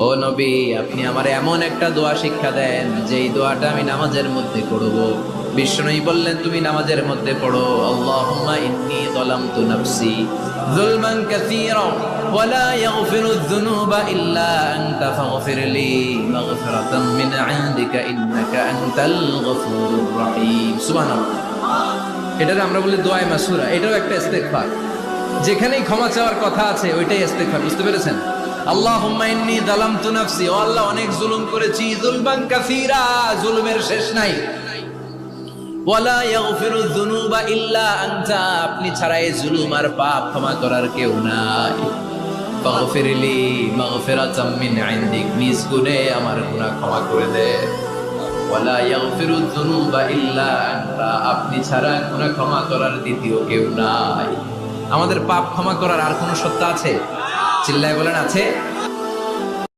ও নবী, আপনি আমার এমন একটা দোয়া শিক্ষা দেন যেই দোয়াটা আমি নামাজের মধ্যে পড়ব। বিষ্ণুই বললেন, তুমি নামাজের মধ্যে পড়ো, আল্লাহুম্মা ইন্নী যালামতু নাফসি যুলমান কাসীরা ওয়া লা ইয়াগফিরুয যুনুবা ইল্লা আনতা ফাগফিরলি মাগফিরাতাম মিন ইনদিকা ইন্নাকা আনতাল গফুরুর রহিম। সুবহানাল্লাহ। এটারে আমরা বলি দোয়ায়ে মাসুরা। এটাও একটা ইস্তেগফার। যেখানেই ক্ষমা চাওয়ার কথা আছে ওইটাই ইস্তেগফার। বুঝতে পেরেছেন? আল্লাহুম্মা ইন্নী যালামতু নাফসি, ও আল্লাহ অনেক জুলুম করেছি, যুলমান কাসীরা, জুলুমের শেষ নাই। ওয়ালা ইয়াগফিরু যুনুবা ইল্লা আনতা, আপনি ছাড়া এই জুলুম আর পাপ ক্ষমা করার কেউ নাই। ফাগফিরলি মাগফিরাতাম মিন ইনদিক, নিজ গুণে আমার গুনাহ ক্ষমা করে দে। ওয়ালা ইয়াগফিরু যুনুবা ইল্লা আনতা, আপনি ছাড়া গুনাহ ক্ষমা করার দ্বিতীয় কেউ নাই। আমাদের পাপ ক্ষমা করার আর কোনো সত্তা আছে? চিল্লায় বলেন, আছে?